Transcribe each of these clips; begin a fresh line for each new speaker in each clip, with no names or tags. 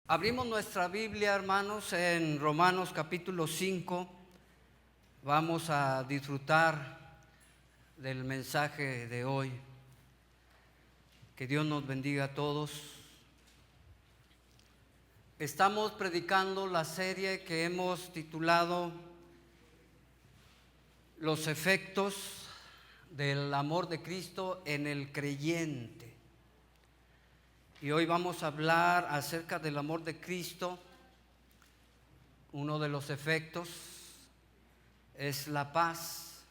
Abrimos nuestra Biblia, hermanos, en Romanos capítulo 5. Vamos a disfrutar del mensaje de hoy. Que Dios nos bendiga a todos. Estamos predicando la serie que hemos titulado Los efectos del amor de Cristo en el creyente. Y hoy vamos a hablar acerca del amor de Cristo. Uno de los efectos es la paz.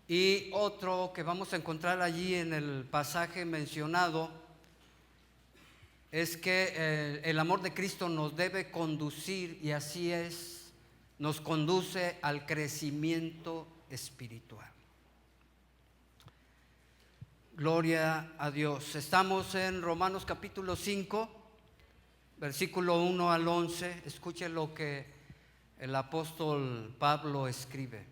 Y otro que vamos a encontrar allí en el pasaje mencionado es que el amor de Cristo nos debe conducir, y así es, nos conduce al crecimiento espiritual. Gloria a Dios. Estamos en Romanos capítulo 5, versículo 1 al 11. Escuche lo que el apóstol Pablo escribe.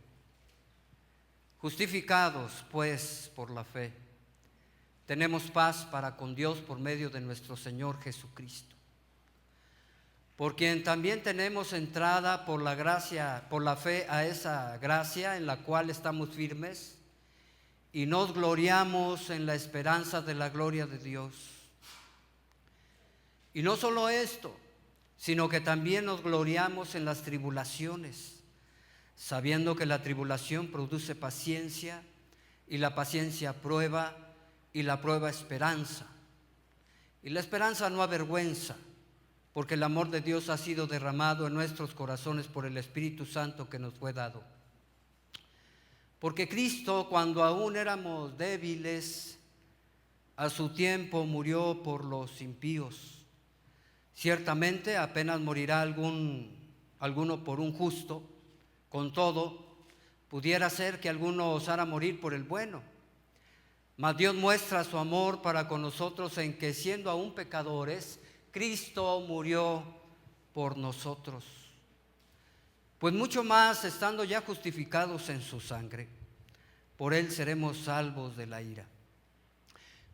Justificados, pues, por la fe, tenemos paz para con Dios por medio de nuestro Señor Jesucristo, por quien también tenemos entrada por la gracia, por la fe a esa gracia en la cual estamos firmes y nos gloriamos en la esperanza de la gloria de Dios. Y no solo esto, sino que también nos gloriamos en las tribulaciones, sabiendo que la tribulación produce paciencia, y la paciencia prueba, y la prueba esperanza. Y la esperanza no avergüenza, porque el amor de Dios ha sido derramado en nuestros corazones por el Espíritu Santo que nos fue dado. Porque Cristo, cuando aún éramos débiles, a su tiempo murió por los impíos. Ciertamente apenas morirá alguno por un justo. Con todo, pudiera ser que alguno osara morir por el bueno. Mas Dios muestra su amor para con nosotros en que, siendo aún pecadores, Cristo murió por nosotros. Pues mucho más, estando ya justificados en su sangre, por él seremos salvos de la ira.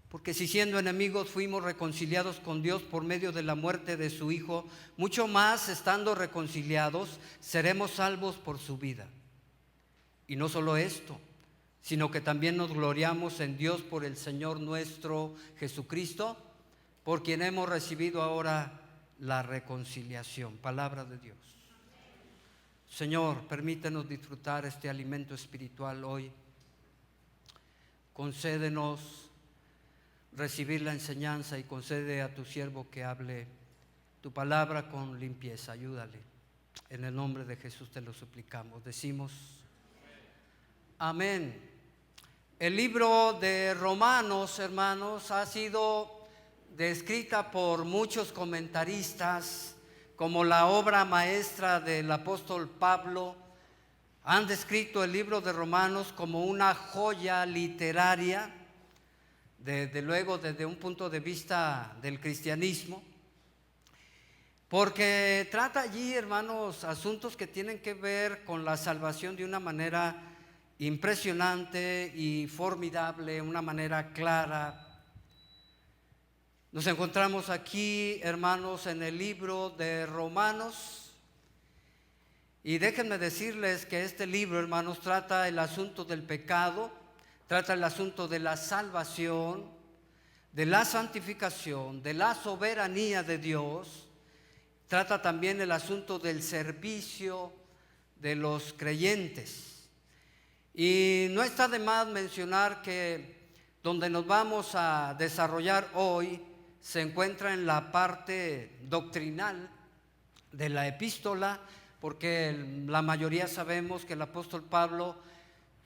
Porque si siendo enemigos fuimos reconciliados con Dios por medio de la muerte de su Hijo, mucho más, estando reconciliados, seremos salvos por su vida. Y no solo esto, sino que también nos gloriamos en Dios por el Señor nuestro Jesucristo, por quien hemos recibido ahora la reconciliación. Palabra de Dios. Señor, permítenos disfrutar este alimento espiritual hoy. Concédenos recibir la enseñanza y concede a tu siervo que hable tu palabra con limpieza. Ayúdale. En el nombre de Jesús te lo suplicamos. Decimos amén. El libro de Romanos, hermanos, ha sido descrita por muchos comentaristas como la obra maestra del apóstol Pablo. Han descrito el libro de Romanos como una joya literaria, desde luego desde un punto de vista del cristianismo, porque trata allí, hermanos, asuntos que tienen que ver con la salvación de una manera impresionante y formidable, una manera clara. Nos encontramos aquí, hermanos, en el libro de Romanos, y déjenme decirles que este libro, hermanos, trata el asunto del pecado, trata el asunto de la salvación, de la santificación, de la soberanía de Dios, trata también el asunto del servicio de los creyentes. Y no está de más mencionar que donde nos vamos a desarrollar hoy se encuentra en la parte doctrinal de la epístola, porque la mayoría sabemos que el apóstol Pablo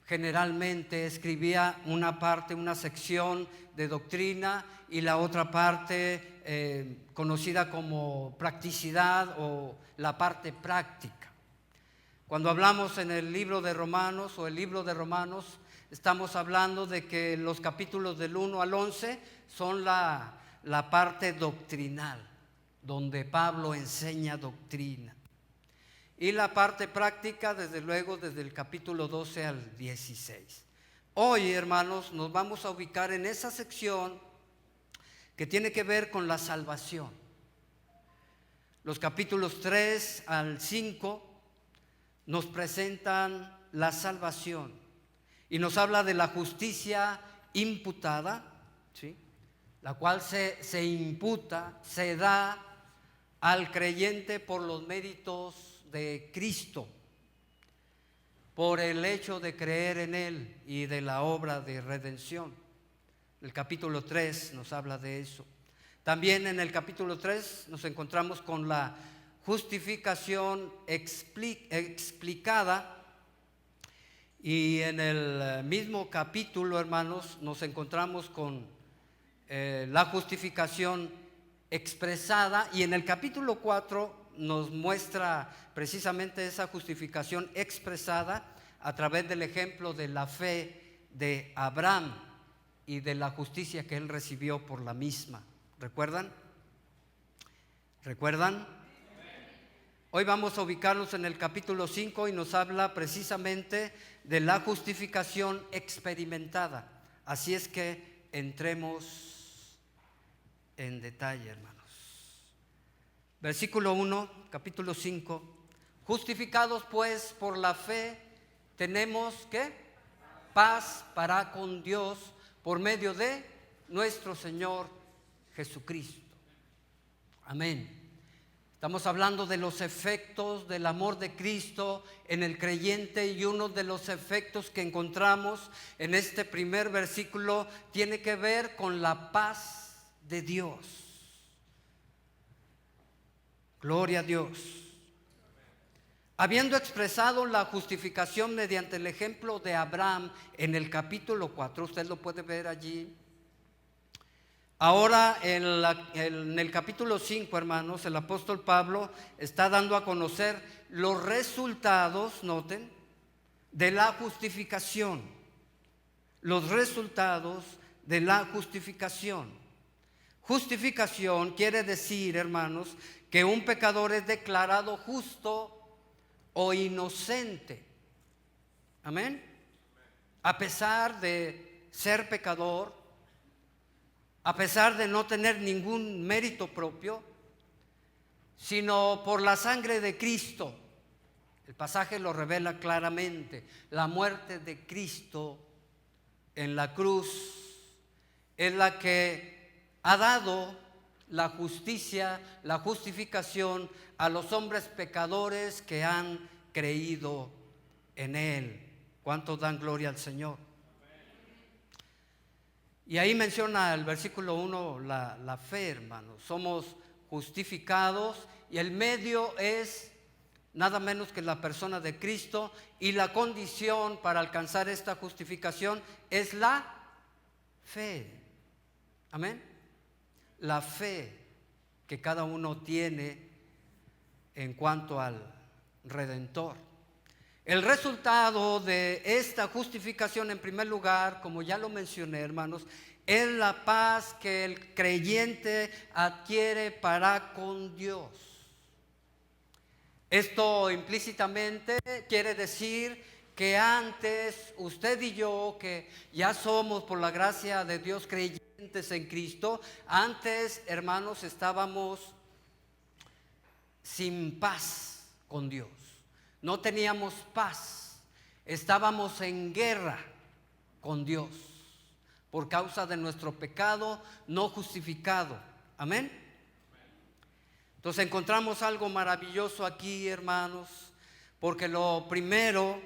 generalmente escribía una parte, una sección de doctrina, y la otra parte conocida como practicidad o la parte práctica. Cuando hablamos en el libro de Romanos o el libro de Romanos, estamos hablando de que los capítulos del 1 al 11 son la parte doctrinal, donde Pablo enseña doctrina. Y la parte práctica, desde luego, desde el capítulo 12 al 16. Hoy, hermanos, nos vamos a ubicar en esa sección que tiene que ver con la salvación. Los capítulos 3 al 5 nos presentan la salvación y nos habla de la justicia imputada, ¿sí?, la cual se imputa, se da al creyente por los méritos de Cristo, por el hecho de creer en Él y de la obra de redención. El capítulo 3 nos habla de eso. También en el capítulo 3 nos encontramos con la justificación explicada, y en el mismo capítulo, hermanos, nos encontramos con la justificación expresada, y en el capítulo 4 nos muestra precisamente esa justificación expresada a través del ejemplo de la fe de Abraham y de la justicia que él recibió por la misma. ¿Recuerdan? ¿Recuerdan? Hoy vamos a ubicarnos en el capítulo 5 y nos habla precisamente de la justificación experimentada. Así es que entremos en detalle, hermanos. Versículo 1, capítulo 5. Justificados pues por la fe, tenemos ¿qué? Paz para con Dios por medio de nuestro Señor Jesucristo. Amén. Estamos hablando de los efectos del amor de Cristo en el creyente, y uno de los efectos que encontramos en este primer versículo tiene que ver con la paz de Dios. Gloria a Dios. Habiendo expresado la justificación mediante el ejemplo de Abraham en el capítulo 4, usted lo puede ver allí. Ahora en el capítulo 5, hermanos, el apóstol Pablo está dando a conocer los resultados, noten, de la justificación. Los resultados de la justificación. Justificación quiere decir, hermanos, que un pecador es declarado justo o inocente. Amén. A pesar de ser pecador, a pesar de no tener ningún mérito propio, sino por la sangre de Cristo. El pasaje lo revela claramente. La muerte de Cristo en la cruz es la que ha dado la justicia, la justificación a los hombres pecadores que han creído en Él. ¿Cuántos dan gloria al Señor? Y ahí menciona el versículo 1 la fe, hermanos. Somos justificados y el medio es nada menos que la persona de Cristo, y la condición para alcanzar esta justificación es la fe. Amén. La fe que cada uno tiene en cuanto al Redentor. El resultado de esta justificación, en primer lugar, como ya lo mencioné, hermanos, es la paz que el creyente adquiere para con Dios. Esto implícitamente quiere decir que antes usted y yo, que ya somos por la gracia de Dios creyentes en Cristo, antes, hermanos, estábamos sin paz con Dios. No teníamos paz, estábamos en guerra con Dios por causa de nuestro pecado no justificado. Amén. Entonces encontramos algo maravilloso aquí, hermanos, porque lo primero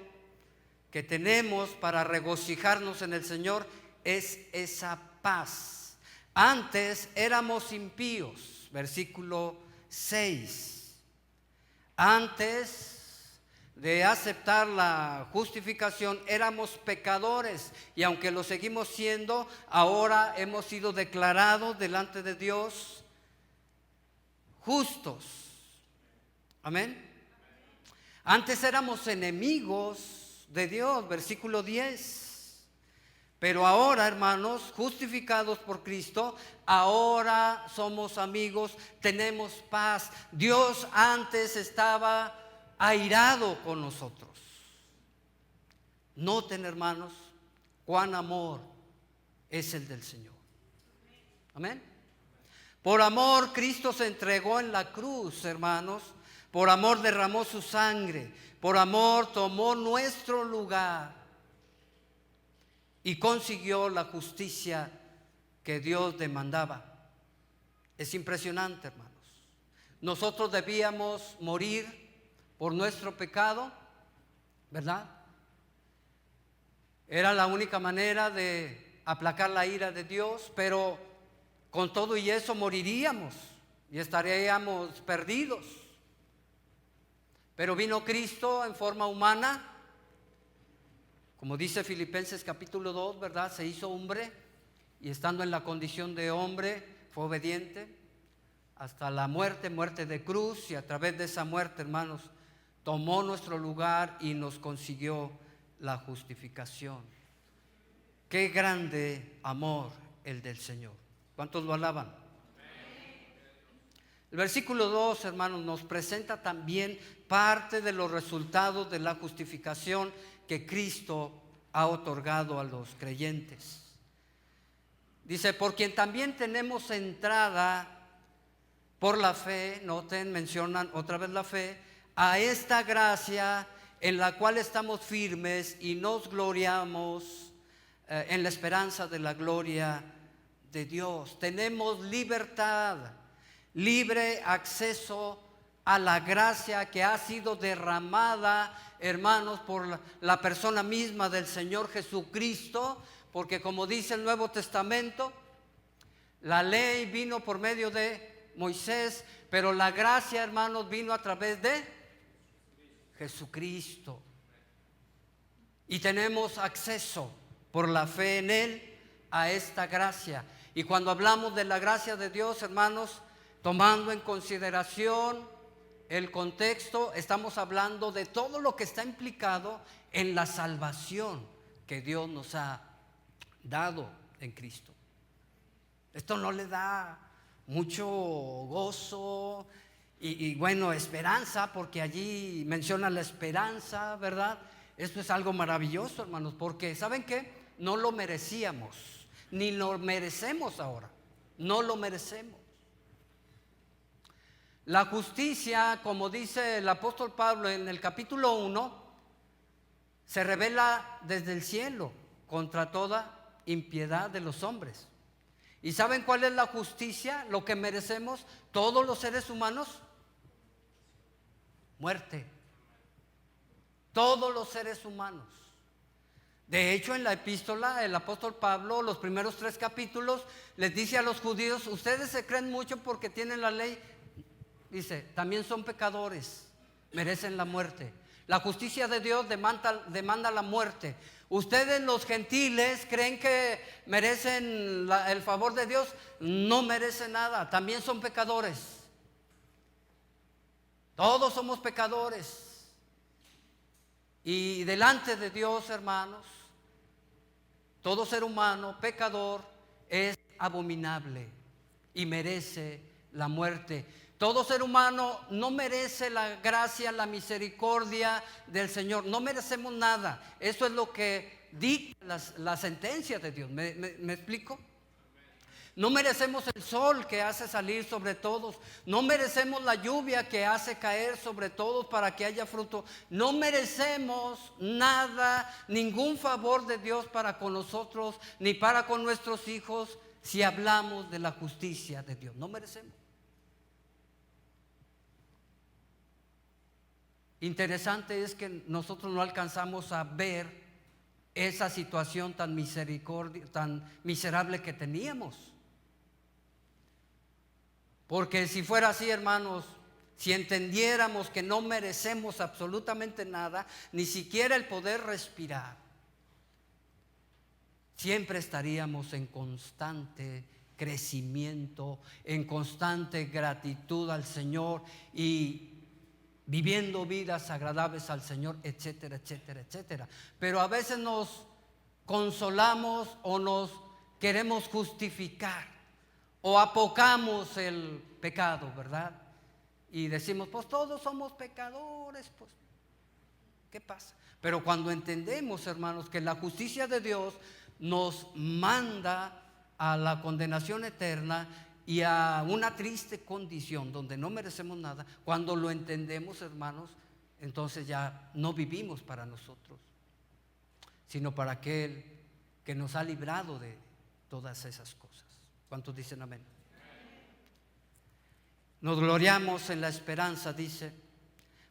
que tenemos para regocijarnos en el Señor es esa paz. Antes éramos impíos, versículo 6. Antes de aceptar la justificación éramos pecadores, y aunque lo seguimos siendo, ahora hemos sido declarados delante de Dios justos. Amén. Antes éramos enemigos de Dios, versículo 10. Pero ahora, hermanos, justificados por Cristo, ahora somos amigos, tenemos paz. Dios antes estaba airado con nosotros. Noten, hermanos, cuán amor es el del Señor. Amén. Por amor Cristo se entregó en la cruz, hermanos. Por amor derramó su sangre. Por amor tomó nuestro lugar y consiguió la justicia que Dios demandaba. Es impresionante, hermanos. Nosotros debíamos morir por nuestro pecado, ¿verdad? Era la única manera de aplacar la ira de Dios, pero con todo y eso moriríamos y estaríamos perdidos. Pero vino Cristo en forma humana, como dice Filipenses capítulo 2, ¿verdad? Se hizo hombre y estando en la condición de hombre fue obediente hasta la muerte, muerte de cruz, y a través de esa muerte, hermanos, tomó nuestro lugar y nos consiguió la justificación. Qué grande amor el del Señor. ¿Cuántos lo alaban? El versículo 2, hermanos, nos presenta también parte de los resultados de la justificación que Cristo ha otorgado a los creyentes. Dice, por quien también tenemos entrada por la fe, noten, mencionan otra vez la fe, a esta gracia en la cual estamos firmes y nos gloriamos en la esperanza de la gloria de Dios. Tenemos libertad, libre acceso a la gracia que ha sido derramada, hermanos, por la persona misma del Señor Jesucristo, porque como dice el Nuevo Testamento, la ley vino por medio de Moisés, pero la gracia, hermanos, vino a través de Jesucristo. Y tenemos acceso por la fe en Él a esta gracia. Y cuando hablamos de la gracia de Dios, hermanos, tomando en consideración el contexto, estamos hablando de todo lo que está implicado en la salvación que Dios nos ha dado en Cristo. Esto no le da mucho gozo y bueno, esperanza, porque allí menciona la esperanza, ¿verdad? Esto es algo maravilloso, hermanos, porque ¿saben qué? No lo merecíamos, ni lo merecemos ahora, no lo merecemos. La justicia, como dice el apóstol Pablo en el capítulo 1, se revela desde el cielo contra toda impiedad de los hombres. ¿Y saben cuál es la justicia? Lo que merecemos todos los seres humanos: muerte. Todos los seres humanos. De hecho, en la epístola, el apóstol Pablo, los primeros 3 capítulos, les dice a los judíos: ustedes se creen mucho porque tienen la ley. Dice, también son pecadores, merecen la muerte. La justicia de Dios demanda la muerte. Ustedes, los gentiles, creen que merecen el favor de Dios. No merecen nada, también son pecadores. Todos somos pecadores. Y delante de Dios, hermanos, todo ser humano pecador es abominable y merece la muerte. Todo ser humano no merece la gracia, la misericordia del Señor. No merecemos nada. Eso es lo que dicta la sentencia de Dios. ¿Me explico? No merecemos el sol que hace salir sobre todos. No merecemos la lluvia que hace caer sobre todos para que haya fruto. No merecemos nada, ningún favor de Dios para con nosotros, ni para con nuestros hijos, si hablamos de la justicia de Dios. No merecemos. Interesante es que nosotros no alcanzamos a ver esa situación tan miserable que teníamos. Porque si fuera así, hermanos, si entendiéramos que no merecemos absolutamente nada, ni siquiera el poder respirar, siempre estaríamos en constante crecimiento, en constante gratitud al Señor y viviendo vidas agradables al Señor, etcétera, etcétera, etcétera. Pero a veces nos consolamos o nos queremos justificar o apocamos el pecado, ¿verdad? Y decimos, pues todos somos pecadores, pues, ¿qué pasa? Pero cuando entendemos, hermanos, que la justicia de Dios nos manda a la condenación eterna y a una triste condición donde no merecemos nada, cuando lo entendemos, hermanos, entonces ya no vivimos para nosotros, sino para aquel que nos ha librado de todas esas cosas. ¿Cuántos dicen amén? Nos gloriamos en la esperanza, dice.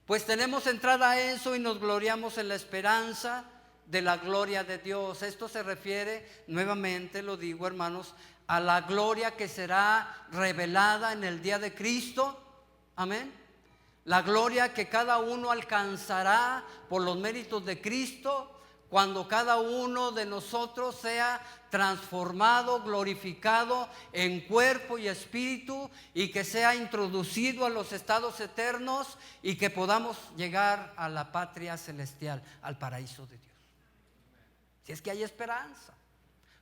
Pues tenemos entrada a eso y nos gloriamos en la esperanza de la gloria de Dios. Esto se refiere, nuevamente lo digo, hermanos, a la gloria que será revelada en el día de Cristo. Amén. La gloria que cada uno alcanzará por los méritos de Cristo, cuando cada uno de nosotros sea transformado, glorificado en cuerpo y espíritu, y que sea introducido a los estados eternos, y que podamos llegar a la patria celestial, al paraíso de Dios. Si es que hay esperanza.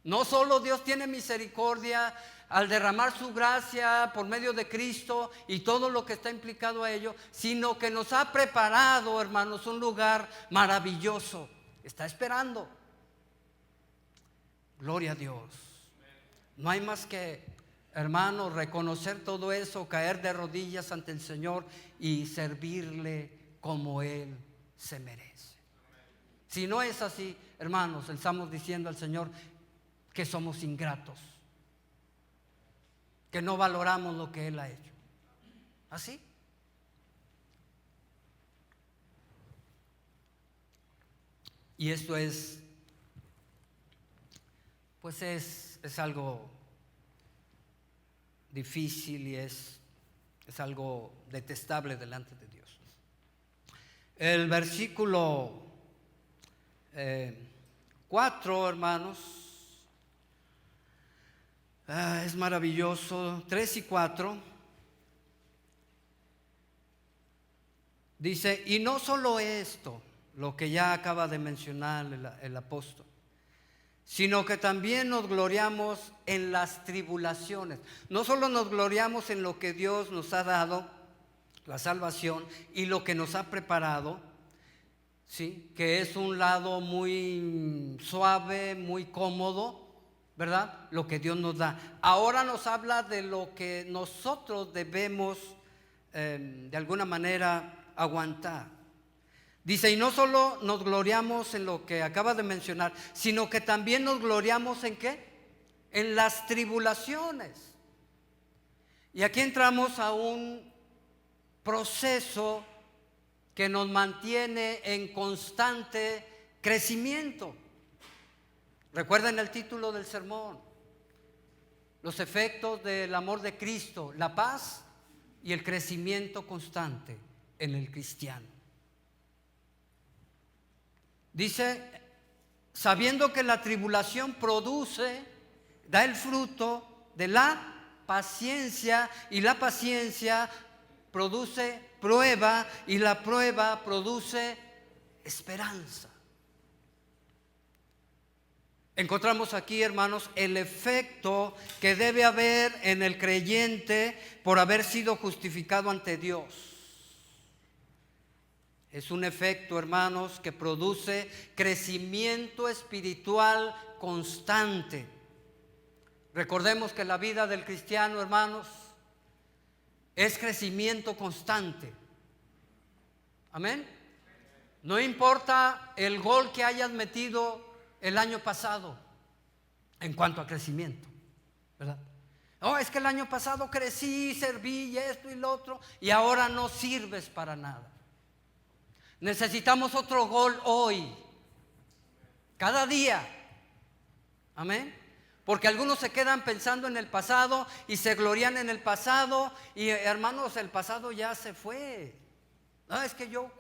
No solo Dios tiene misericordia al derramar su gracia por medio de Cristo y todo lo que está implicado a ello, sino que nos ha preparado, hermanos, un lugar maravilloso. Está esperando. Gloria a Dios. No hay más que, hermanos, reconocer todo eso, caer de rodillas ante el Señor y servirle como Él se merece. Si no es así, hermanos, estamos diciendo al Señor que somos ingratos, que no valoramos lo que Él ha hecho. ¿Así? Y esto es, pues es algo difícil y es algo detestable delante de Dios. El versículo 4, hermanos, es maravilloso. 3 y 4 dice: y no solo esto, lo que ya acaba de mencionar el apóstol, sino que también nos gloriamos en las tribulaciones. No solo nos gloriamos en lo que Dios nos ha dado, la salvación, y lo que nos ha preparado, ¿sí? Que es un lado muy suave, muy cómodo, ¿verdad? Lo que Dios nos da. Ahora nos habla de lo que nosotros debemos de alguna manera aguantar. Dice: y no solo nos gloriamos en lo que acaba de mencionar, sino que también nos gloriamos ¿en qué? En las tribulaciones. Y aquí entramos a un proceso que nos mantiene en constante crecimiento. Recuerden el título del sermón: los efectos del amor de Cristo, la paz y el crecimiento constante en el cristiano. Dice: sabiendo que la tribulación da el fruto de la paciencia, y la paciencia produce prueba, y la prueba produce esperanza. Encontramos aquí, hermanos, el efecto que debe haber en el creyente por haber sido justificado ante Dios. Es un efecto, hermanos, que produce crecimiento espiritual constante. Recordemos que la vida del cristiano, hermanos, es crecimiento constante. Amén. No importa el gol que hayas metido el año pasado en cuanto a crecimiento, ¿verdad? Oh, es que el año pasado crecí, serví y esto y lo otro, y ahora no sirves para nada. Necesitamos otro gol hoy, cada día. Amén. Porque algunos se quedan pensando en el pasado y se glorian en el pasado, y hermanos, el pasado ya se fue. No, es que yo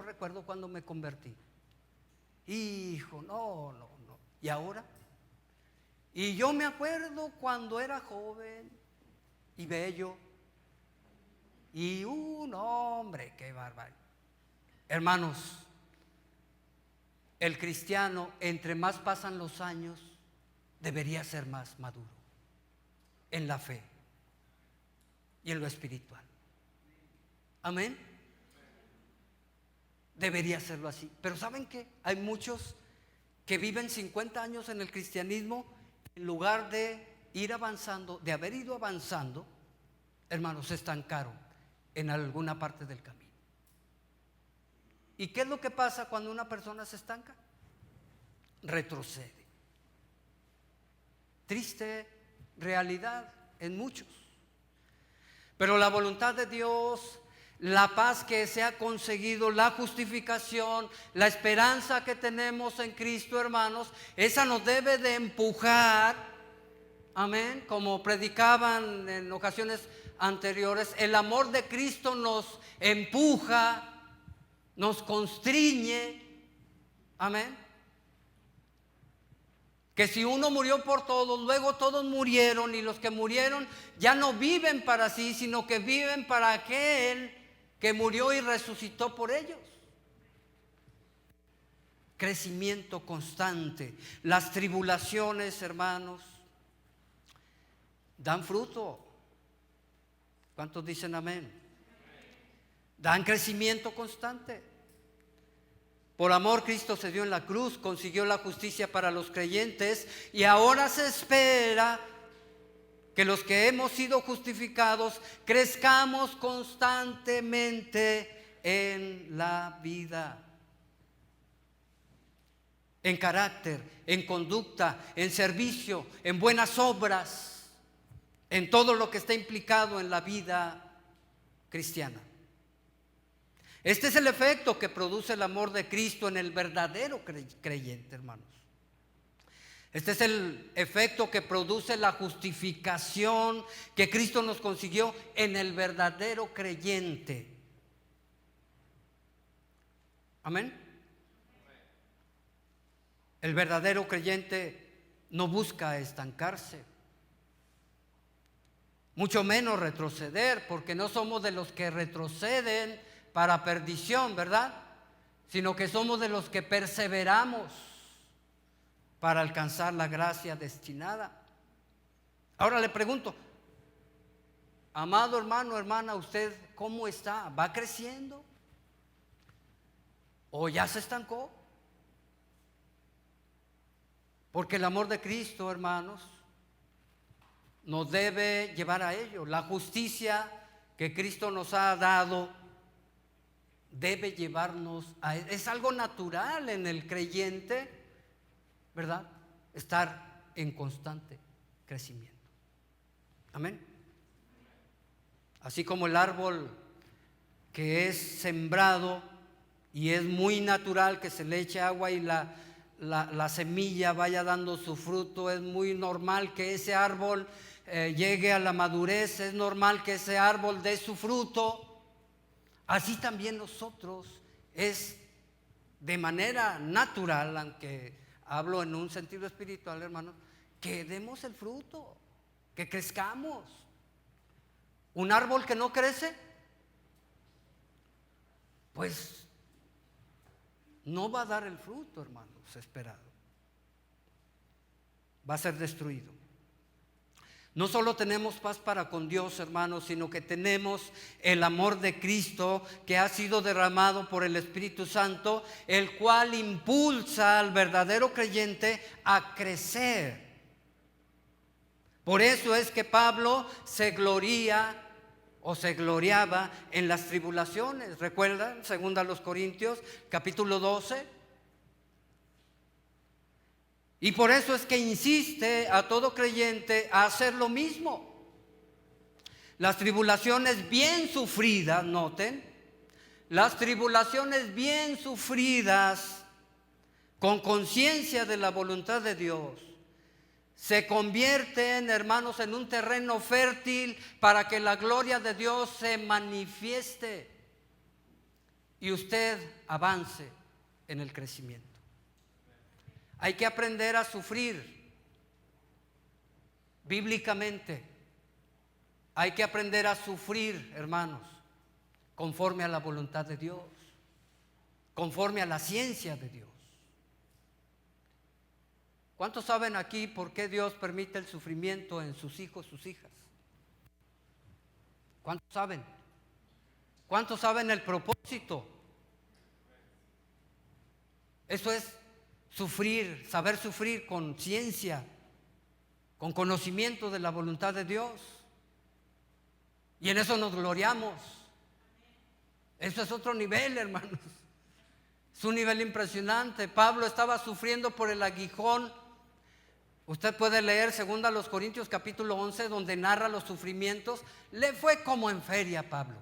recuerdo cuando me convertí. Hijo, no. ¿Y ahora? Y yo me acuerdo cuando era joven y bello. Y no, hombre, qué bárbaro. Hermanos, el cristiano, entre más pasan los años, debería ser más maduro en la fe y en lo espiritual. Amén. Debería serlo así. Pero ¿saben qué? Hay muchos que viven 50 años en el cristianismo en lugar de ir avanzando, de haber ido avanzando, hermanos, se estancaron en alguna parte del camino. ¿Y qué es lo que pasa cuando una persona se estanca? Retrocede. Triste realidad en muchos. Pero la voluntad de Dios, la paz que se ha conseguido, la justificación, la esperanza que tenemos en Cristo, hermanos, esa nos debe de empujar, amén, como predicaban en ocasiones anteriores. El amor de Cristo nos empuja, nos constriñe, amén. Que si uno murió por todos, luego todos murieron, y los que murieron ya no viven para sí, sino que viven para aquel que murió y resucitó por ellos. Crecimiento constante. Las tribulaciones, hermanos, dan fruto. ¿Cuántos dicen amén? Dan crecimiento constante. Por amor Cristo se dio en la cruz, consiguió la justicia para los creyentes, y ahora se espera que los que hemos sido justificados crezcamos constantemente en la vida, en carácter, en conducta, en servicio, en buenas obras, en todo lo que está implicado en la vida cristiana. Este es el efecto que produce el amor de Cristo en el verdadero creyente, hermanos. Este es el efecto que produce la justificación que Cristo nos consiguió en el verdadero creyente. Amén. El verdadero creyente no busca estancarse, mucho menos retroceder, porque no somos de los que retroceden para perdición, ¿verdad? Sino que somos de los que perseveramos para alcanzar la gracia destinada. Ahora le pregunto, amado hermano, hermana, ¿usted cómo está? ¿Va creciendo? ¿O ya se estancó? Porque el amor de Cristo, hermanos, nos debe llevar a ello. La justicia que Cristo nos ha dado debe llevarnos a... Es algo natural en el creyente, ¿verdad? Estar en constante crecimiento. Amén. Así como el árbol que es sembrado y es muy natural que se le eche agua y la semilla vaya dando su fruto, es muy normal que ese árbol llegue a la madurez, es normal que ese árbol dé su fruto. Así también nosotros es de manera natural, aunque hablo en un sentido espiritual, hermanos, que demos el fruto, que crezcamos. Un árbol que no crece, pues no va a dar el fruto, hermanos, esperado. Va a ser destruido. No solo tenemos paz para con Dios, hermanos, sino que tenemos el amor de Cristo que ha sido derramado por el Espíritu Santo, el cual impulsa al verdadero creyente a crecer. Por eso es que Pablo se gloria o se gloriaba en las tribulaciones. ¿Recuerdan? Segunda a los Corintios, capítulo 12. Y por eso es que insiste a todo creyente a hacer lo mismo. Las tribulaciones bien sufridas, noten, las tribulaciones bien sufridas con conciencia de la voluntad de Dios, se convierten, hermanos, en un terreno fértil para que la gloria de Dios se manifieste y usted avance en el crecimiento. Hay que aprender a sufrir bíblicamente. Hay que aprender a sufrir, hermanos, conforme a la voluntad de Dios, conforme a la ciencia de Dios. ¿Cuántos saben aquí por qué Dios permite el sufrimiento en sus hijos, sus hijas? ¿Cuántos saben? ¿Cuántos saben el propósito? Eso es sufrir, saber sufrir con ciencia. con conocimiento de la voluntad de Dios. Y en eso nos gloriamos. Eso es otro nivel, hermanos. Es un nivel impresionante. Pablo estaba sufriendo por el aguijón. Usted puede leer 2 Corintios capítulo 11, donde narra los sufrimientos. Le fue como en feria a Pablo.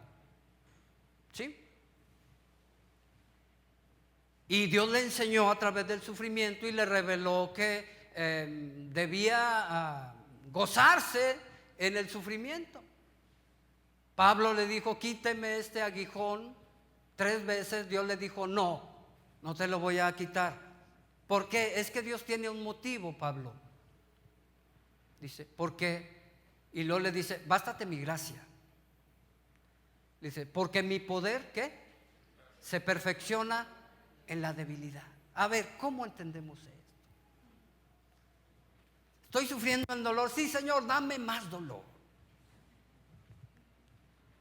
¿Sí? Y Dios le enseñó a través del sufrimiento y le reveló que debía gozarse en el sufrimiento. Pablo le dijo: quíteme este aguijón. 3 veces Dios le dijo: no te lo voy a quitar. ¿Por qué? Es que Dios tiene un motivo, Pablo. Dice: ¿por qué? Y luego le dice: bástate mi gracia. Dice: porque mi poder, ¿qué? Se perfecciona en la debilidad. A ver, ¿cómo entendemos esto? Estoy sufriendo el dolor. Sí, Señor, dame más dolor.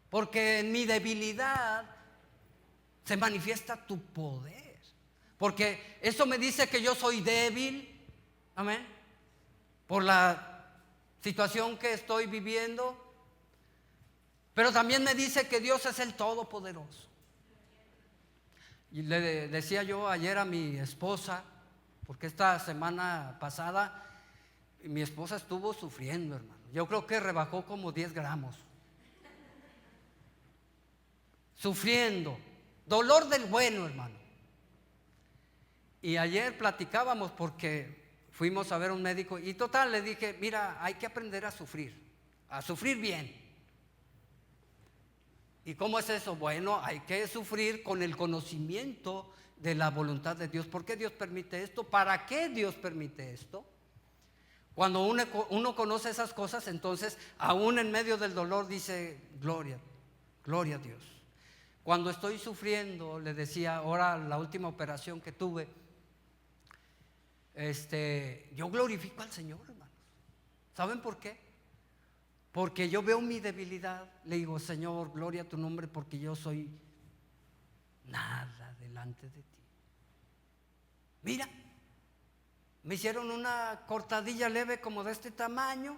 Porque en mi debilidad se manifiesta tu poder. Porque eso me dice que yo soy débil. Amén. Por la situación que estoy viviendo. Pero también me dice que Dios es el Todopoderoso. Y le decía yo ayer a mi esposa, porque esta semana pasada mi esposa estuvo sufriendo, hermano. Yo creo que rebajó como 10 gramos. Sufriendo. Dolor del bueno, hermano. Y ayer platicábamos porque fuimos a ver a un médico y total le dije: mira, hay que aprender a sufrir bien. ¿Y cómo es eso? Bueno, hay que sufrir con el conocimiento de la voluntad de Dios. ¿Por qué Dios permite esto? ¿Para qué Dios permite esto? Cuando uno conoce esas cosas, entonces aún en medio del dolor dice: gloria a Dios. Cuando estoy sufriendo, le decía, ahora la última operación que tuve, yo glorifico al Señor, hermanos. ¿Saben por qué? Porque yo veo mi debilidad. Le digo: Señor, gloria a tu nombre, porque yo soy nada delante de ti. Mira, me hicieron una cortadilla leve como de este tamaño.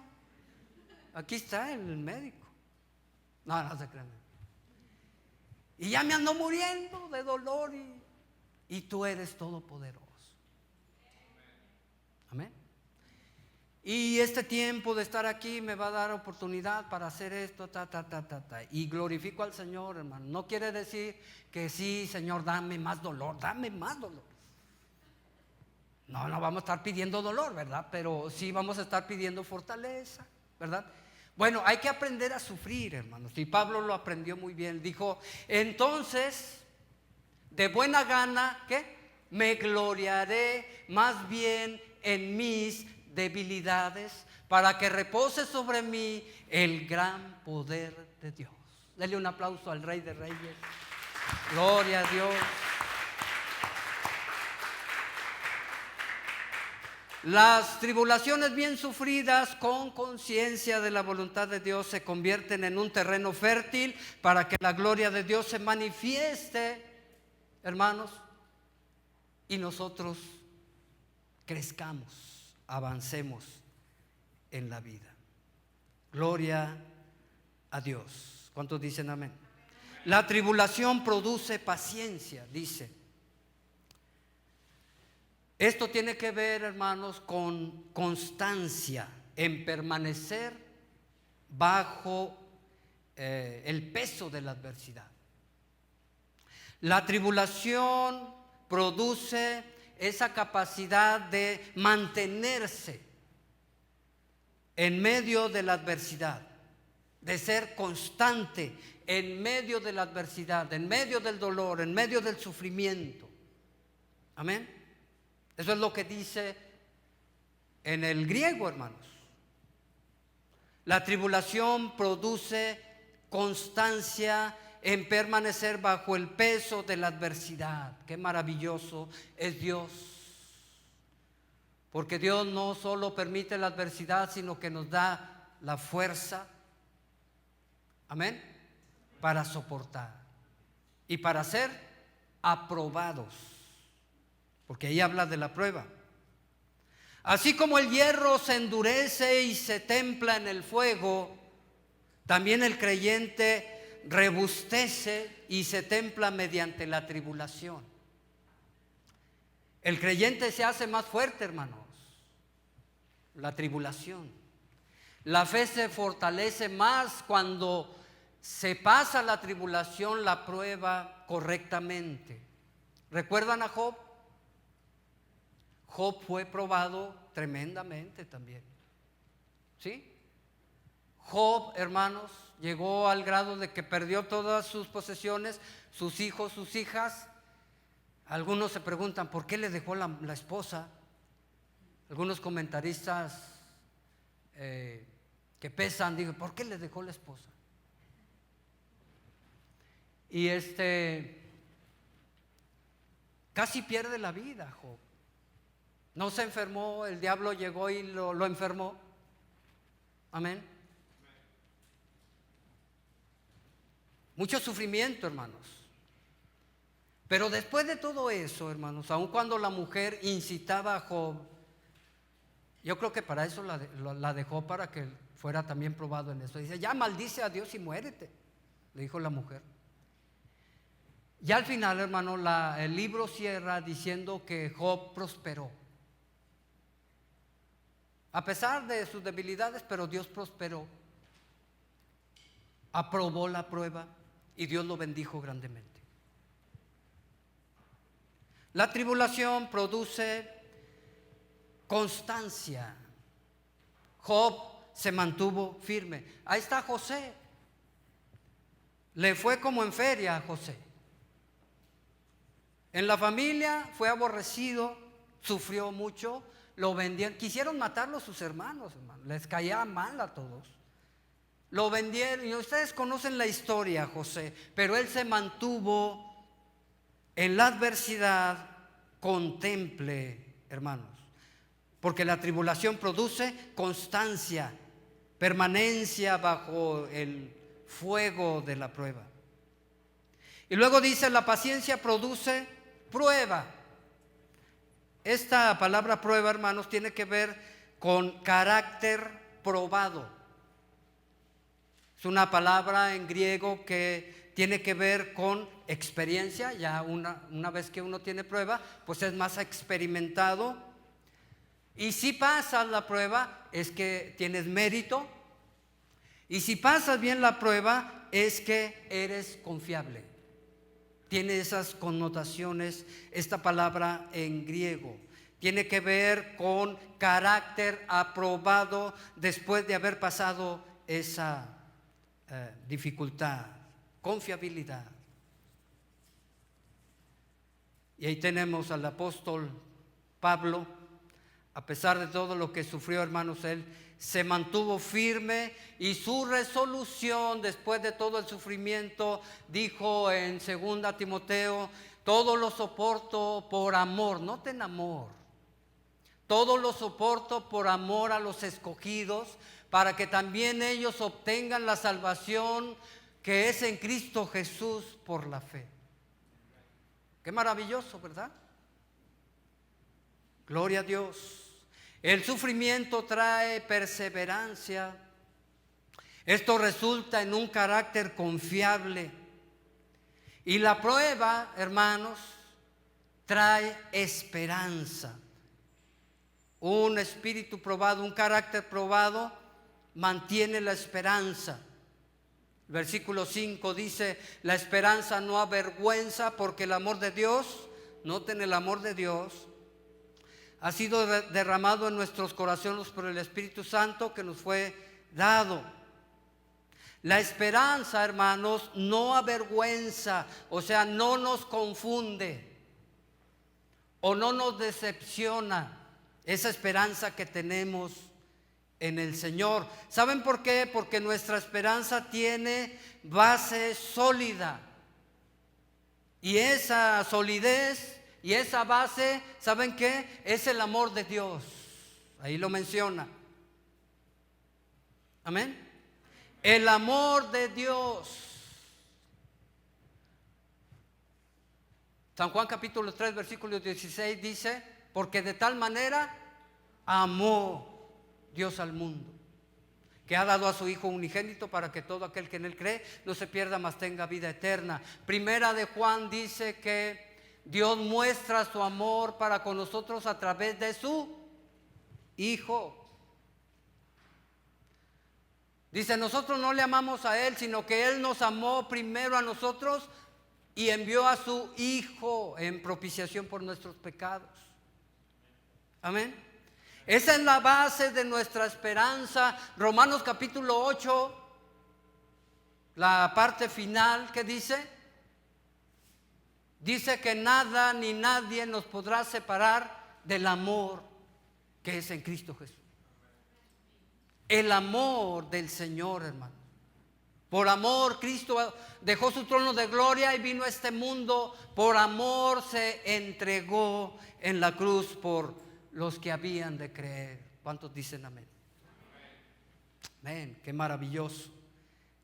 Aquí está el médico. No se crean. Y ya me ando muriendo de dolor y tú eres todopoderoso. Amén. Y este tiempo de estar aquí me va a dar oportunidad para hacer esto, y glorifico al Señor, hermano. No quiere decir que sí, Señor, dame más dolor. No vamos a estar pidiendo dolor, ¿verdad? Pero sí vamos a estar pidiendo fortaleza, ¿verdad? Bueno, hay que aprender a sufrir, hermanos. Y Pablo lo aprendió muy bien. Dijo: entonces, de buena gana, ¿qué? Me gloriaré más bien en mis debilidades, para que repose sobre mí el gran poder de Dios. Dele un aplauso al Rey de Reyes. Gloria a Dios. Las tribulaciones bien sufridas con conciencia de la voluntad de Dios se convierten en un terreno fértil para que la gloria de Dios se manifieste, hermanos, y nosotros crezcamos, avancemos en la vida. Gloria a Dios. ¿Cuántos dicen amén? La tribulación produce paciencia, dice. Esto tiene que ver, hermanos, con constancia en permanecer bajo el peso de la adversidad. La tribulación produce esa capacidad de mantenerse en medio de la adversidad, de ser constante en medio de la adversidad, en medio del dolor, en medio del sufrimiento. Amén. Eso es lo que dice en el griego, hermanos. La tribulación produce constancia en permanecer bajo el peso de la adversidad. Qué maravilloso es Dios. Porque Dios no solo permite la adversidad, sino que nos da la fuerza, amén, para soportar y para ser aprobados. Porque ahí habla de la prueba. Así como el hierro se endurece y se templa en el fuego, también el creyente rebustece y se templa mediante la tribulación. El creyente se hace más fuerte, hermanos. La tribulación. La fe se fortalece más cuando se pasa la tribulación, la prueba correctamente. ¿Recuerdan a Job? Job fue probado tremendamente también. ¿Sí? Job, hermanos, llegó al grado de que perdió todas sus posesiones, sus hijos, sus hijas. Algunos se preguntan, ¿por qué le dejó la esposa? Algunos comentaristas que pesan, digo, ¿por qué le dejó la esposa? Y casi pierde la vida Job. No se enfermó, el diablo llegó y lo enfermó. Amén. Mucho sufrimiento, hermanos. Pero después de todo eso, hermanos, aun cuando la mujer incitaba a Job, yo creo que para eso la dejó, para que fuera también probado en eso. Dice, ya maldice a Dios y muérete, le dijo la mujer. Ya al final, hermano, el libro cierra diciendo que Job prosperó. A pesar de sus debilidades, pero Dios prosperó. Aprobó la prueba y Dios lo bendijo grandemente. La tribulación produce constancia. Job se mantuvo firme. Ahí está José. Le fue como en feria a José. En la familia fue aborrecido, sufrió mucho, lo vendieron. Quisieron matarlo sus hermanos, hermano. Les caía mal a todos. Lo vendieron, y ustedes conocen la historia, José, pero él se mantuvo en la adversidad, contemple, hermanos, porque la tribulación produce constancia, permanencia bajo el fuego de la prueba. Y luego dice, la paciencia produce prueba. Esta palabra prueba, hermanos, tiene que ver con carácter probado. Es una palabra en griego que tiene que ver con experiencia. Ya una vez que uno tiene prueba, pues es más experimentado. Y si pasas la prueba, es que tienes mérito. Y si pasas bien la prueba, es que eres confiable. Tiene esas connotaciones esta palabra en griego. Tiene que ver con carácter aprobado después de haber pasado esa dificultad, confiabilidad. Y ahí tenemos al apóstol Pablo. A pesar de todo lo que sufrió, hermanos, él se mantuvo firme, y su resolución después de todo el sufrimiento, dijo en 2 Timoteo, todo lo soporto por amor. Noten amor. Todo lo soporto por amor a los escogidos, para que también ellos obtengan la salvación que es en Cristo Jesús por la fe. Qué maravilloso, ¿verdad? Gloria a Dios. El sufrimiento trae perseverancia. Esto resulta en un carácter confiable. Y la prueba, hermanos, trae esperanza. Un espíritu probado, un carácter probado, mantiene la esperanza. Versículo 5 dice, la esperanza no avergüenza, porque el amor de Dios, noten el amor de Dios, ha sido derramado en nuestros corazones por el Espíritu Santo que nos fue dado. La esperanza, hermanos, no avergüenza, o sea, no nos confunde o no nos decepciona esa esperanza que tenemos en el Señor. ¿Saben por qué? Porque nuestra esperanza tiene base sólida, y esa solidez y esa base, ¿saben qué? Es el amor de Dios. Ahí lo menciona. Amén. El amor de Dios. San Juan capítulo 3 versículo 16 dice, porque de tal manera amó Dios al mundo, que ha dado a su Hijo unigénito para que todo aquel que en Él cree no se pierda, mas tenga vida eterna. Primera de Juan dice que Dios muestra su amor para con nosotros a través de su Hijo. Dice, nosotros no le amamos a Él, sino que Él nos amó primero a nosotros y envió a su Hijo en propiciación por nuestros pecados. Amén. Esa es la base de nuestra esperanza. Romanos capítulo 8, la parte final, ¿qué dice? Dice que nada ni nadie nos podrá separar del amor que es en Cristo Jesús. El amor del Señor, hermano. Por amor, Cristo dejó su trono de gloria y vino a este mundo. Por amor se entregó en la cruz por los que habían de creer. ¿Cuántos dicen amén? Amén, qué maravilloso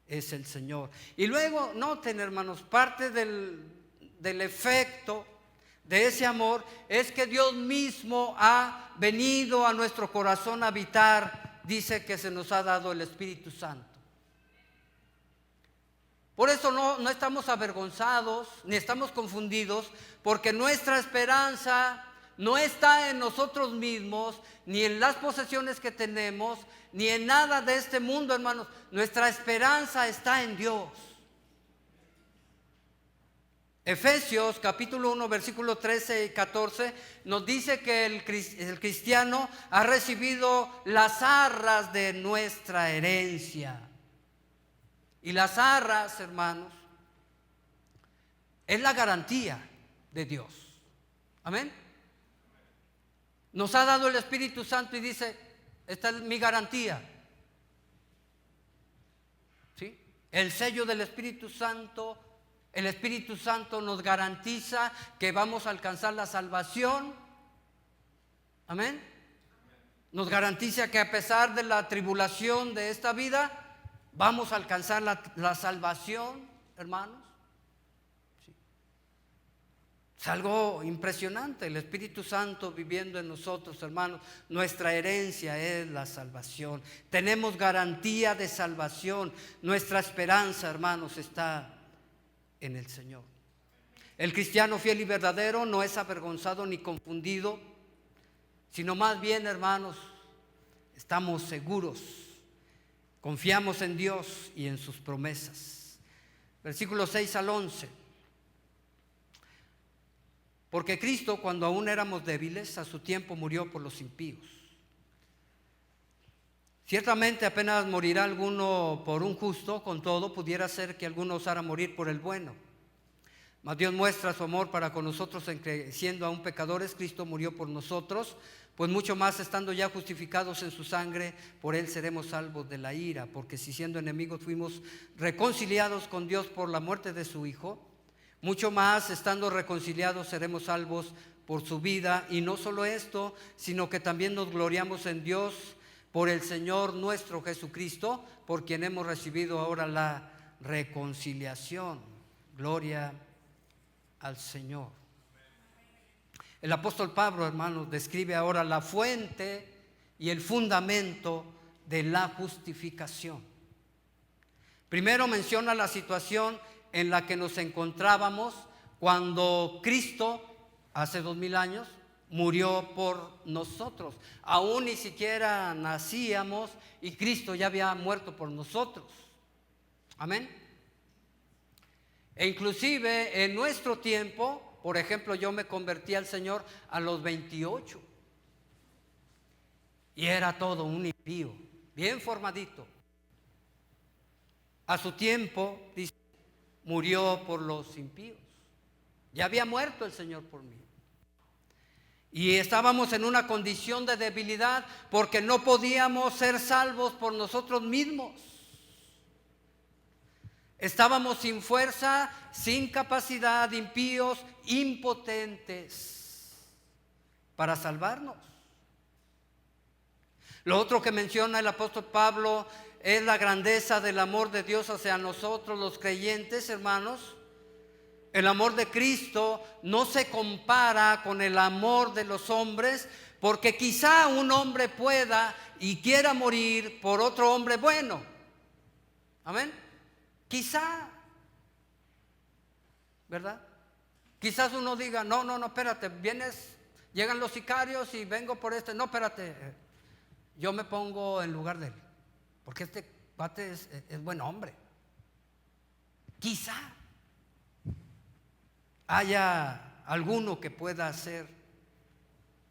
es el Señor. Y luego, noten, hermanos, parte del efecto de ese amor es que Dios mismo ha venido a nuestro corazón a habitar. Dice que se nos ha dado el Espíritu Santo. Por eso no estamos avergonzados ni estamos confundidos, porque nuestra esperanza no está en nosotros mismos, ni en las posesiones que tenemos, ni en nada de este mundo, hermanos. Nuestra esperanza está en Dios. Efesios capítulo 1 versículo 13 y 14 nos dice que el cristiano ha recibido las arras de nuestra herencia. Y las arras, hermanos, es la garantía de Dios. Amén. Nos ha dado el Espíritu Santo y dice, esta es mi garantía. ¿Sí? El sello del Espíritu Santo. El Espíritu Santo nos garantiza que vamos a alcanzar la salvación. Amén. Nos garantiza que a pesar de la tribulación de esta vida, vamos a alcanzar la salvación, hermanos. Sí. Es algo impresionante, el Espíritu Santo viviendo en nosotros, hermanos. Nuestra herencia es la salvación. Tenemos garantía de salvación. Nuestra esperanza, hermanos, está en el Señor. El cristiano fiel y verdadero no es avergonzado ni confundido, sino más bien, hermanos, estamos seguros, confiamos en Dios y en sus promesas. Versículos 6 al 11. Porque Cristo, cuando aún éramos débiles, a su tiempo murió por los impíos. Ciertamente apenas morirá alguno por un justo, con todo pudiera ser que alguno osara morir por el bueno. Mas Dios muestra su amor para con nosotros en que, siendo aún pecadores, Cristo murió por nosotros, pues mucho más estando ya justificados en su sangre, por Él seremos salvos de la ira. Porque si siendo enemigos fuimos reconciliados con Dios por la muerte de su Hijo, mucho más estando reconciliados seremos salvos por su vida. Y no solo esto, sino que también nos gloriamos en Dios por el Señor nuestro Jesucristo, por quien hemos recibido ahora la reconciliación. Gloria al Señor. El apóstol Pablo, hermanos, describe ahora la fuente y el fundamento de la justificación. Primero menciona la situación en la que nos encontrábamos cuando Cristo, hace 2000 años, murió por nosotros. Aún ni siquiera nacíamos y Cristo ya había muerto por nosotros. Amén. E inclusive en nuestro tiempo, por ejemplo, yo me convertí al Señor a los 28 y era todo un impío, bien formadito. A su tiempo, dice, murió por los impíos. Ya había muerto el Señor por mí. Y estábamos en una condición de debilidad porque no podíamos ser salvos por nosotros mismos. Estábamos sin fuerza, sin capacidad, impíos, impotentes para salvarnos. Lo otro que menciona el apóstol Pablo es la grandeza del amor de Dios hacia nosotros los creyentes, hermanos. El amor de Cristo no se compara con el amor de los hombres, Porque quizá un hombre pueda y quiera morir por otro hombre bueno. Amén. Quizá, ¿verdad? Quizás uno diga, no, espérate, llegan los sicarios y vengo por este. No, espérate, yo me pongo en lugar de él, porque este cuate es buen hombre. Quizá haya alguno que pueda hacer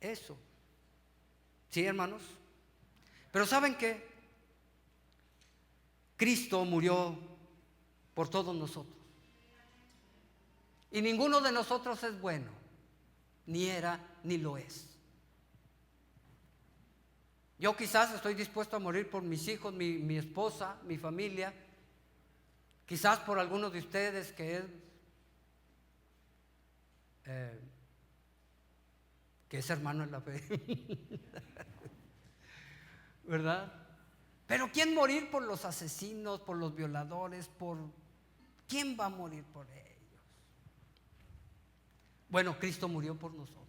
eso. ¿Sí, hermanos? Pero ¿saben qué? Cristo murió por todos nosotros. Y ninguno de nosotros es bueno, ni era, ni lo es. Yo quizás estoy dispuesto a morir por mis hijos, mi esposa, mi familia. Quizás por algunos de ustedes que es hermano en la fe. ¿Verdad? Pero ¿quién morir por los asesinos, por los violadores, quién va a morir por ellos? Bueno, Cristo murió por nosotros.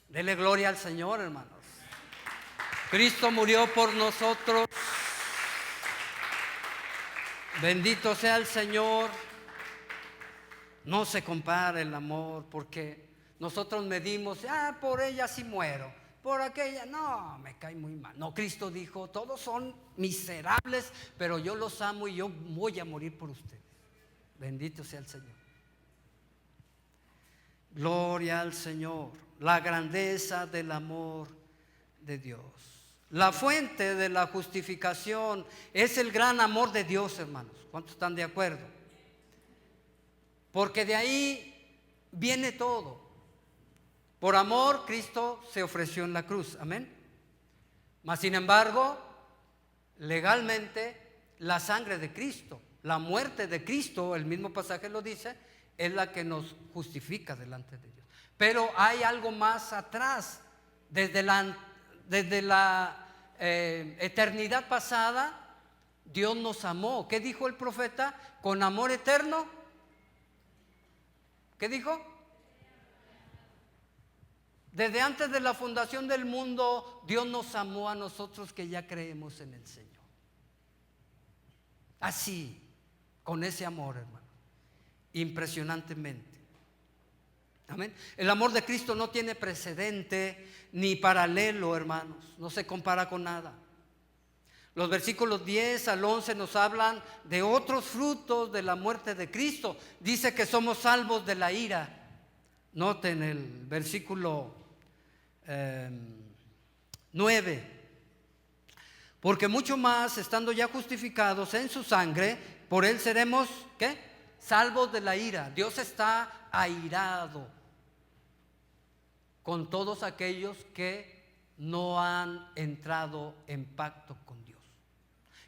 Dele gloria al Señor, hermanos. Cristo murió por nosotros. Bendito sea el Señor. No se compara el amor, porque nosotros medimos, por ella sí muero, por aquella, no, me cae muy mal. No, Cristo dijo, todos son miserables, pero yo los amo y yo voy a morir por ustedes. Bendito sea el Señor. Gloria al Señor. La grandeza del amor de Dios. La fuente de la justificación es el gran amor de Dios, hermanos. ¿Cuántos están de acuerdo? Porque de ahí viene todo. Por amor, Cristo se ofreció en la cruz. Amén. Mas sin embargo, legalmente, la sangre de Cristo, la muerte de Cristo, el mismo pasaje lo dice, es la que nos justifica delante de Dios. Pero hay algo más atrás. Desde la eternidad pasada, Dios nos amó. ¿Qué dijo el profeta? Con amor eterno. ¿Qué dijo? Desde antes de la fundación del mundo, Dios nos amó a nosotros que ya creemos en el Señor. Así, con ese amor, hermano, impresionantemente. Amén. El amor de Cristo no tiene precedente ni paralelo, hermanos. No se compara con nada. Los versículos 10 al 11 nos hablan de otros frutos de la muerte de Cristo. Dice que somos salvos de la ira. Noten el versículo 9. Porque mucho más, estando ya justificados en su sangre, por él seremos, ¿qué? Salvos de la ira. Dios está airado con todos aquellos que no han entrado en pacto con Dios.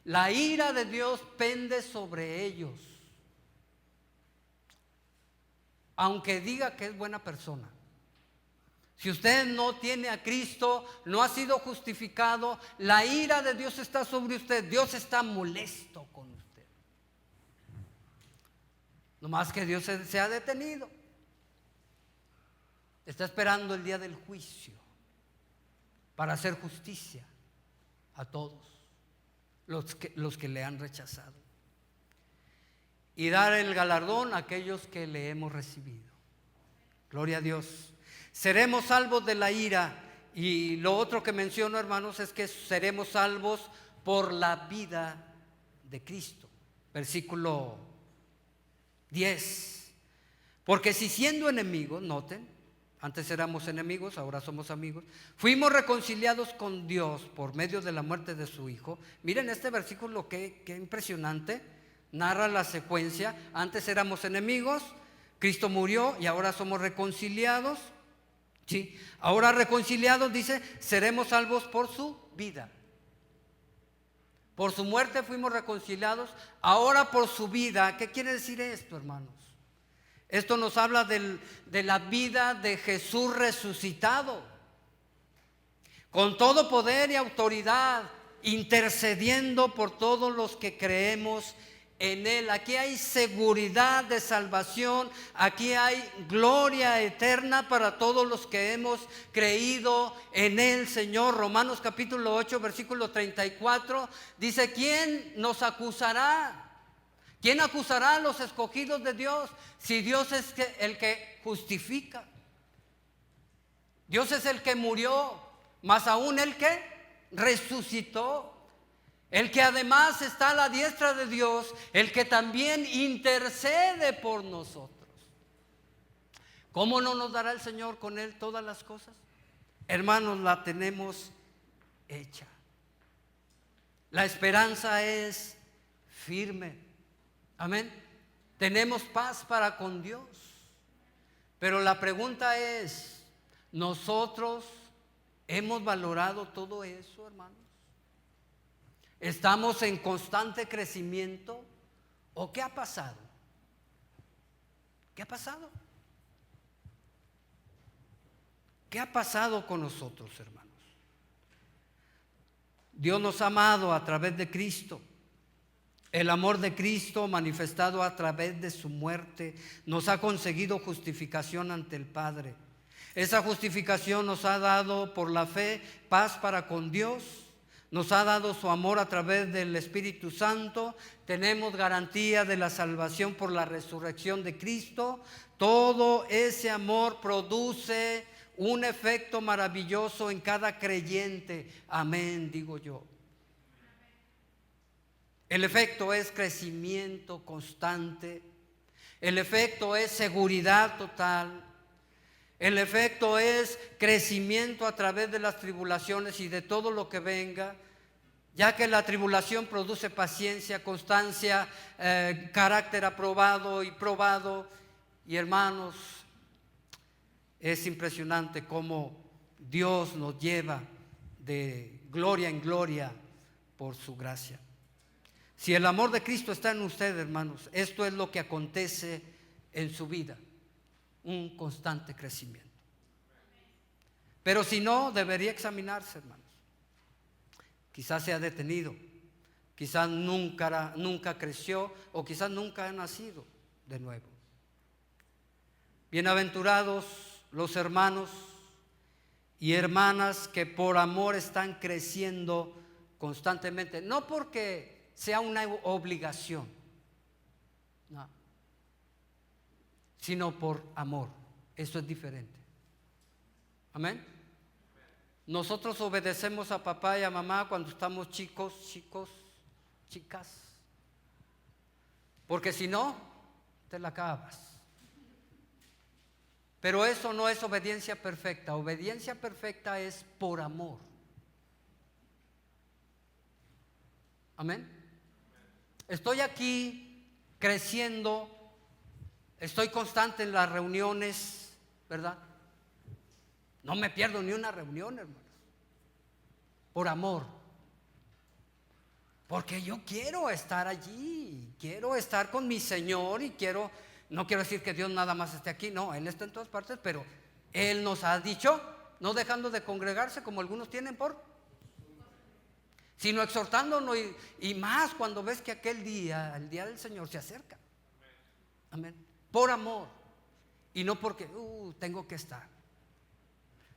La ira de Dios pende sobre ellos, aunque diga que es buena persona. Si usted no tiene a Cristo, no ha sido justificado, la ira de Dios está sobre usted. Dios está molesto con usted. No más que Dios se ha detenido. Está esperando el día del juicio para hacer justicia a todos los que le han rechazado y dar el galardón a aquellos que le hemos recibido. Gloria a Dios. Seremos salvos de la ira. Y lo otro que menciono, hermanos, es que seremos salvos por la vida de Cristo. Versículo 10. Porque si siendo enemigos, noten, antes éramos enemigos, ahora somos amigos, fuimos reconciliados con Dios por medio de la muerte de su Hijo. Miren este versículo, qué impresionante. Narra la secuencia. Antes éramos enemigos, Cristo murió y ahora somos reconciliados. Sí, ahora reconciliados, dice, seremos salvos por su vida. Por su muerte fuimos reconciliados, ahora por su vida. ¿Qué quiere decir esto, hermanos? Esto nos habla de la vida de Jesús resucitado, con todo poder y autoridad, intercediendo por todos los que creemos en Él. Aquí hay seguridad de salvación, aquí hay gloria eterna para todos los que hemos creído en el Señor. Romanos capítulo 8, versículo 34 dice: ¿quién nos acusará? ¿Quién acusará a los escogidos de Dios? Si Dios es el que justifica. Dios es el que murió, más aún el que resucitó. El que además está a la diestra de Dios, el que también intercede por nosotros. ¿Cómo no nos dará el Señor con Él todas las cosas? Hermanos, la tenemos hecha. La esperanza es firme. Amén. Tenemos paz para con Dios. Pero la pregunta es, ¿nosotros hemos valorado todo eso, hermanos? ¿Estamos en constante crecimiento? ¿O qué ha pasado? ¿Qué ha pasado? ¿Qué ha pasado con nosotros, hermanos? Dios nos ha amado a través de Cristo. El amor de Cristo manifestado a través de su muerte nos ha conseguido justificación ante el Padre. Esa justificación nos ha dado por la fe paz para con Dios. Nos ha dado su amor a través del Espíritu Santo. Tenemos garantía de la salvación por la resurrección de Cristo. Todo ese amor produce un efecto maravilloso en cada creyente. Amén, digo yo. El efecto es crecimiento constante. El efecto es seguridad total. El efecto es crecimiento a través de las tribulaciones y de todo lo que venga, ya que la tribulación produce paciencia, constancia, carácter aprobado y probado. Y hermanos, es impresionante cómo Dios nos lleva de gloria en gloria por su gracia. Si el amor de Cristo está en usted, hermanos, esto es lo que acontece en su vida. Un constante crecimiento. Pero si no, debería examinarse, hermanos. Quizás se ha detenido, quizás nunca creció, o quizás nunca ha nacido de nuevo. Bienaventurados los hermanos y hermanas que por amor están creciendo constantemente, no porque sea una obligación, no, sino por amor. Eso es diferente. Amén. Nosotros obedecemos a papá y a mamá cuando estamos chicos, chicas, porque si no, te la acabas. Pero eso no es obediencia perfecta. Obediencia perfecta es por amor. Amén. Estoy aquí creciendo. Estoy constante en las reuniones, ¿verdad? No me pierdo ni una reunión, hermanos. Por amor. Porque yo quiero estar allí. Quiero estar con mi Señor y no quiero decir que Dios nada más esté aquí. No, Él está en todas partes, pero Él nos ha dicho, no dejando de congregarse como algunos tienen sino exhortándonos y más cuando ves que aquel día, el día del Señor, se acerca. Amén. Por amor y no porque tengo que estar.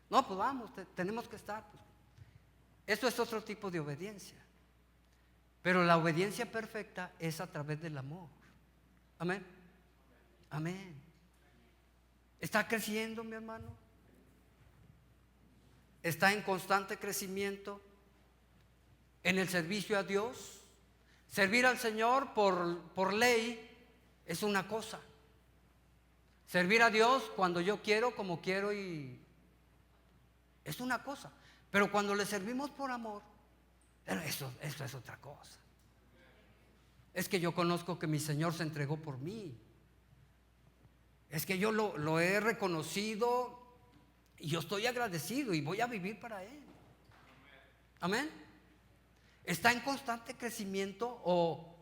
No, pues vamos, tenemos que estar. Pues. Esto es otro tipo de obediencia. Pero la obediencia perfecta es a través del amor. Amén. Amén. ¿Está creciendo, mi hermano? ¿Está en constante crecimiento en el servicio a Dios? Servir al Señor por ley es una cosa. Servir a Dios cuando yo quiero, como quiero, y es una cosa. Pero cuando le servimos por amor, eso es otra cosa. Es que yo conozco que mi Señor se entregó por mí. Es que yo lo he reconocido y yo estoy agradecido y voy a vivir para Él. Amén. ¿Está en constante crecimiento o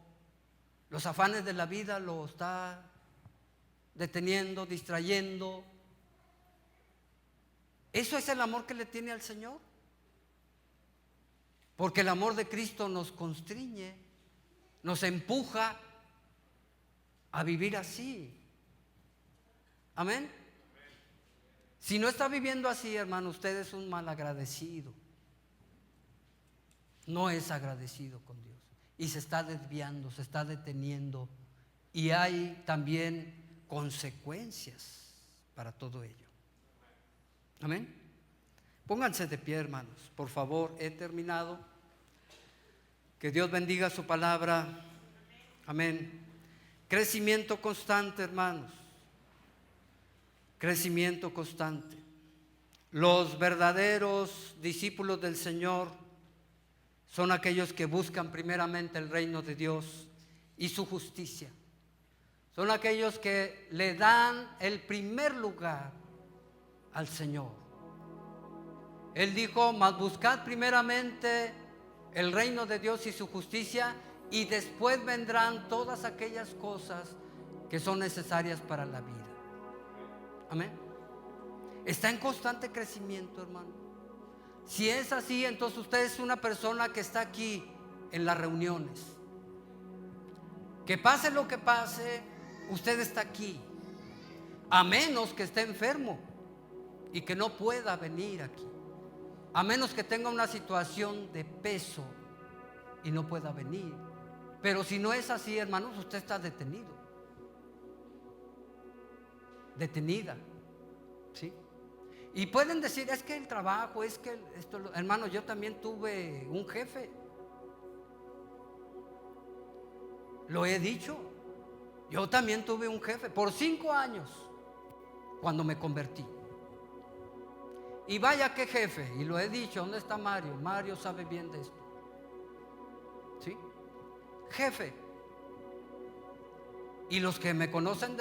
los afanes de la vida lo está deteniendo, distrayendo? ¿Eso es el amor que le tiene al Señor? Porque el amor de Cristo nos constriñe, nos empuja a vivir así. Amén. Si no está viviendo así, hermano, usted es un malagradecido. No es agradecido con Dios y se está desviando, se está deteniendo, y hay también consecuencias para todo ello. Amén. Pónganse de pie, hermanos, por favor. He terminado. Que Dios bendiga su palabra. Amén. Crecimiento constante, hermanos. Crecimiento constante. Los verdaderos discípulos del Señor son aquellos que buscan primeramente el reino de Dios y su justicia. Son aquellos que le dan el primer lugar al Señor. Él dijo: mas buscad primeramente el reino de Dios y su justicia, y después vendrán todas aquellas cosas que son necesarias para la vida. Amén. Está en constante crecimiento, hermano. Si es así, entonces usted es una persona que está aquí en las reuniones. Que pase lo que pase, usted está aquí. A menos que esté enfermo y que no pueda venir aquí. A menos que tenga una situación de peso y no pueda venir. Pero si no es así, hermanos, usted está detenido. Detenida. ¿Sí? Y pueden decir: es que el trabajo, es que esto. Hermano, yo también tuve un jefe. Lo he dicho. Yo también tuve un jefe por 5 años cuando me convertí. Y vaya que jefe, y lo he dicho. ¿Dónde está Mario? Mario sabe bien de esto. ¿Sí? Jefe. Y los que me conocen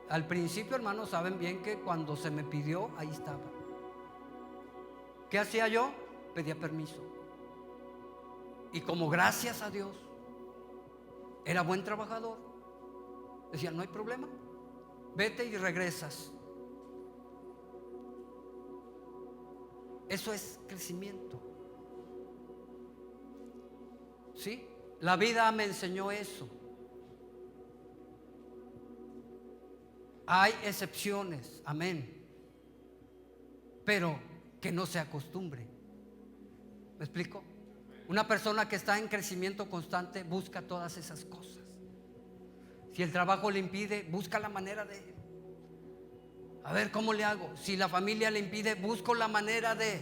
al principio, hermanos, saben bien que cuando se me pidió, ahí estaba. ¿Qué hacía yo? Pedía permiso. Y como gracias a Dios era buen trabajador, decía: no hay problema, vete y regresas. Eso es crecimiento. ¿Sí? La vida me enseñó eso. Hay excepciones, amén, pero que no se acostumbre. ¿Me explico? Una persona que está en crecimiento constante busca todas esas cosas. Si el trabajo le impide, busca la manera de, a ver cómo le hago. Si la familia le impide, busco la manera de.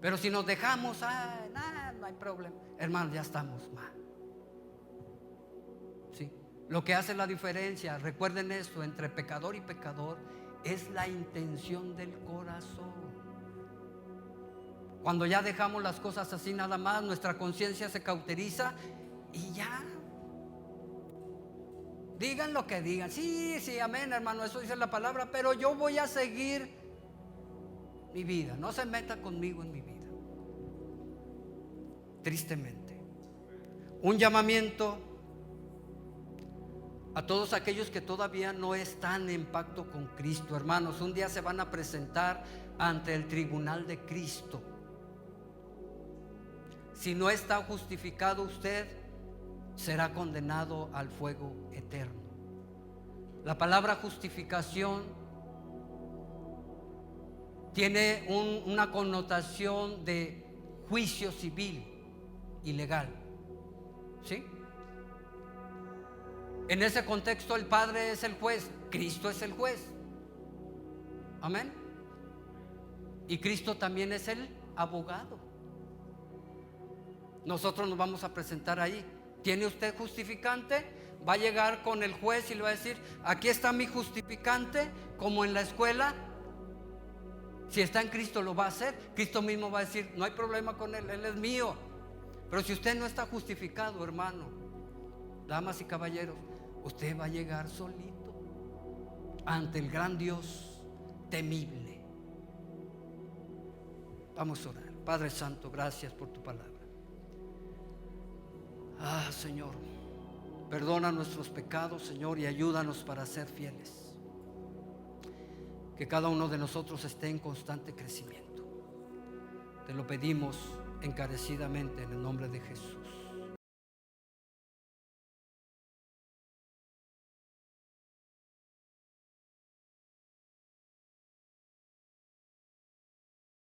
Pero si nos dejamos, no hay problema, hermano, ya estamos mal. ¿Sí? Lo que hace la diferencia, recuerden esto, entre pecador y pecador, es la intención del corazón. Cuando ya dejamos las cosas así nada más, nuestra conciencia se cauteriza y ya. Digan lo que digan. Sí, amén, hermano, eso dice la palabra, pero yo voy a seguir mi vida. No se meta conmigo en mi vida. Tristemente. Un llamamiento a todos aquellos que todavía no están en pacto con Cristo, hermanos. Un día se van a presentar ante el tribunal de Cristo. Si no está justificado usted, será condenado al fuego eterno. La palabra justificación tiene una connotación de juicio civil y legal. ¿Sí? En ese contexto, el Padre es el juez, Cristo es el juez. Amén. Y Cristo también es el abogado. Nosotros nos vamos a presentar ahí. ¿Tiene usted justificante? Va a llegar con el juez y le va a decir: aquí está mi justificante, como en la escuela. Si está en Cristo lo va a hacer. Cristo mismo va a decir: no hay problema con él, él es mío. Pero si usted no está justificado, hermano, damas y caballeros, usted va a llegar solito ante el gran Dios temible. Vamos a orar. Padre Santo, gracias por tu palabra. Señor, perdona nuestros pecados, Señor, y ayúdanos para ser fieles. Que cada uno de nosotros esté en constante crecimiento. Te lo pedimos encarecidamente en el nombre de Jesús.